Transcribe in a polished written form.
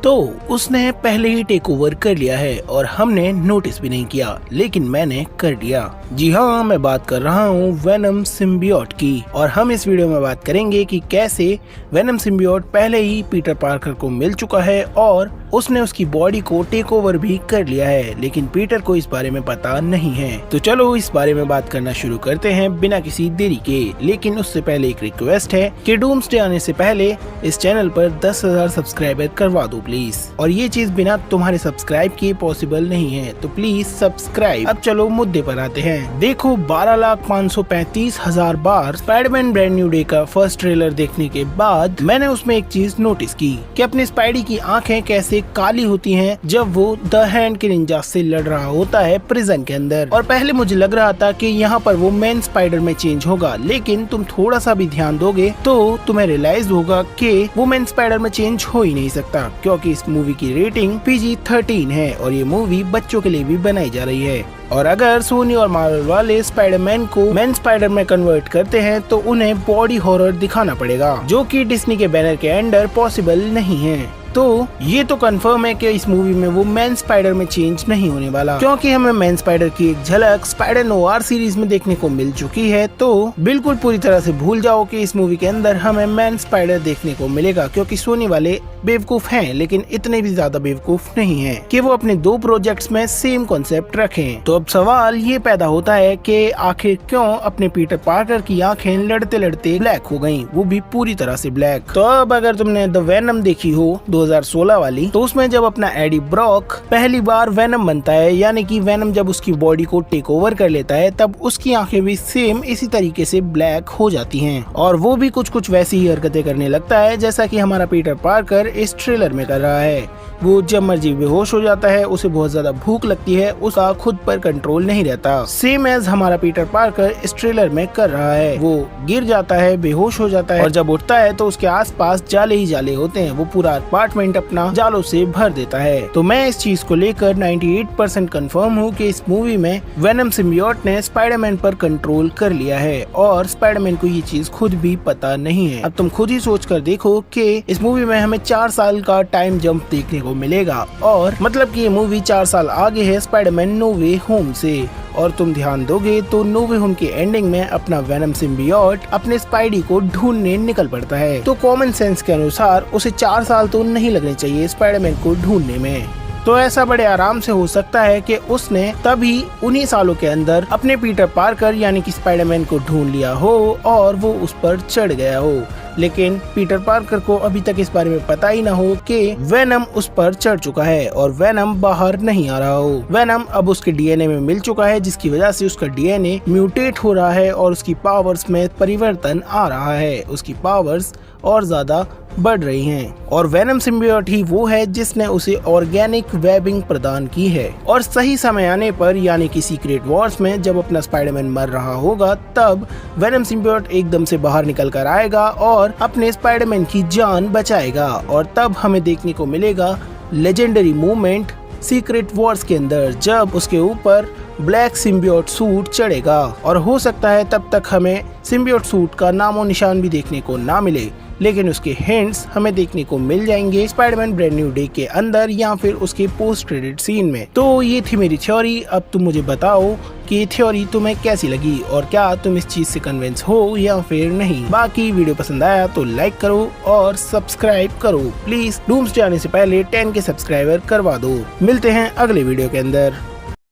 तो उसने पहले ही टेक ओवर कर लिया है और हमने नोटिस भी नहीं किया, लेकिन मैंने कर दिया। जी हाँ, मैं बात कर रहा हूँ वेनम सिम्बियोट की। और हम इस वीडियो में बात करेंगे कि कैसे वेनम सिम्बियोट पहले ही पीटर पार्कर को मिल चुका है और उसने उसकी बॉडी को टेक ओवर भी कर लिया है, लेकिन पीटर को इस बारे में पता नहीं है। तो चलो इस बारे में बात करना शुरू करते हैं बिना किसी देरी के। लेकिन उससे पहले एक रिक्वेस्ट है कि डूम्सडे आने से पहले इस चैनल पर 10,000 सब्सक्राइबर करवा दो प्लीज। और ये चीज बिना तुम्हारे सब्सक्राइब किए पॉसिबल नहीं है, तो प्लीज सब्सक्राइब। अब चलो मुद्दे पर आते हैं। देखो 12,535,000 बार स्पाइडरमैन ब्रांड न्यू डे का फर्स्ट ट्रेलर देखने के बाद मैंने उसमें एक चीज नोटिस की कि अपने स्पाइडी की आंखें कैसे काली होती हैं जब वो द हैंड के निंजा से लड़ रहा होता है प्रिजन के अंदर। और पहले मुझे लग रहा था कि यहाँ पर वो मैन स्पाइडर में चेंज होगा, लेकिन तुम थोड़ा सा भी ध्यान दोगे तो तुम्हें रियलाइज होगा कि वो मैन स्पाइडर में चेंज हो ही नहीं सकता, क्योंकि इस मूवी की रेटिंग PG-13 है और ये मूवी बच्चों के लिए भी बनाई जा रही है। और अगर सोनी और मार्वल वाले स्पाइडरमैन को मैन स्पाइडर में कन्वर्ट करते हैं तो उन्हें बॉडी हॉरर दिखाना पड़ेगा, जो कि डिज्नी के बैनर के अंडर पॉसिबल नहीं है। तो ये तो कंफर्म है कि इस मूवी में वो मैन स्पाइडर में चेंज नहीं होने वाला, क्योंकि हमें मैन स्पाइडर की एक झलक स्पाइडर नोवार सीरीज में देखने को मिल चुकी है। तो बिल्कुल पूरी तरह से भूल जाओ कि इस मूवी के अंदर हमें मैन स्पाइडर देखने को मिलेगा, क्योंकि सोनी वाले बेवकूफ हैं, लेकिन इतने भी ज्यादा बेवकूफ नहीं हैं कि वो अपने दो प्रोजेक्ट्स में सेम कॉन्सेप्ट रखें। तो अब सवाल ये पैदा होता है कि आखिर क्यों अपने पीटर पार्कर की आंखें लड़ते लड़ते ब्लैक हो गयी, वो भी पूरी तरह से ब्लैक। तो अब अगर तुमने द वेनम देखी हो 2016 वाली, तो उसमें जब अपना एडी ब्रॉक पहली बार वेनम बनता है, यानी कि वेनम जब उसकी बॉडी को टेक ओवर कर लेता है, तब उसकी आंखें भी सेम इसी तरीके से ब्लैक हो जाती हैं और वो भी कुछ वैसी ही हरकतें करने लगता है जैसा कि हमारा पीटर पार्कर इस ट्रेलर में कर रहा है। वो जब मर्जी बेहोश हो जाता है, उसे बहुत ज्यादा भूख लगती है, उसका खुद पर कंट्रोल नहीं रहता, सेम एज हमारा पीटर पार्कर इस ट्रेलर में कर रहा है। वो गिर जाता है, बेहोश हो जाता है और जब उठता है तो उसके आसपास जाले ही जाले होते हैं। वो पूरा अपार्टमेंट अपना जालों से भर देता है। तो मैं इस चीज को लेकर 98% कंफर्म हूँ कि इस मूवी में वेनम सिम्बियोट ने स्पाइडरमैन पर कंट्रोल कर लिया है और स्पाइडरमैन को ये चीज खुद भी पता नहीं है। अब तुम खुद ही सोच कर देखो कि इस मूवी में हमें 4 साल का टाइम जंप देखने को मिलेगा, और मतलब कि ये मूवी 4 साल आगे है स्पाइडरमैन नो वे होम से। और तुम ध्यान दोगे तो नो वे होम की एंडिंग में अपना वेनम सिम्बियोट अपने स्पाइडी को ढूंढने निकल पड़ता है। तो कॉमन सेंस के अनुसार उसे 4 साल तो नहीं लगने चाहिए स्पाइडरमैन को ढूंढने में। तो ऐसा बड़े आराम से हो सकता है कि उसने तभी उन्हीं सालों के अंदर अपने पीटर पार्कर यानी कि स्पाइडरमैन को ढूंढ लिया हो और वो उस पर चढ़ गया हो, लेकिन पीटर पार्कर को अभी तक इस बारे में पता ही ना हो कि वेनम उस पर चढ़ चुका है और वेनम बाहर नहीं आ रहा हो। वेनम अब उसके डीएनए में मिल चुका है, जिसकी वजह से उसका डीएनए म्यूटेट हो रहा है और उसकी पावर्स में परिवर्तन आ रहा है, उसकी पावर्स और ज्यादा बढ़ रही हैं। और वेनम सिम्बियोट ही वो है जिसने उसे ऑर्गेनिक वेबिंग प्रदान की है। और सही समय आने पर यानी कि सीक्रेट वॉर्स में जब अपना स्पाइडरमैन मर रहा होगा, तब वेनम सिम्बियोट एकदम से बाहर निकल कर आएगा और अपने स्पाइडरमैन की जान बचाएगा। और तब हमें देखने को मिलेगा लेजेंडरी मूवमेंट सीक्रेट वॉर्स के अंदर, जब उसके ऊपर ब्लैक सिम्बियोट सूट चढ़ेगा। और हो सकता है तब तक हमें सिम्बियोट सूट का नामो निशान भी देखने को ना मिले, लेकिन उसके हिंट्स हमें देखने को मिल जाएंगे स्पाइडरमैन ब्रांड न्यू डे के अंदर या फिर उसके पोस्ट क्रेडिट सीन में। तो ये थी मेरी थ्योरी। अब तुम मुझे बताओ कि ये थ्योरी तुम्हें कैसी लगी और क्या तुम इस चीज से कन्विंस हो या फिर नहीं। बाकी वीडियो पसंद आया तो लाइक करो और सब्सक्राइब करो प्लीज। डूम्सडे आने से पहले 10 के सब्सक्राइबर करवा दो। मिलते हैं अगले वीडियो के अंदर।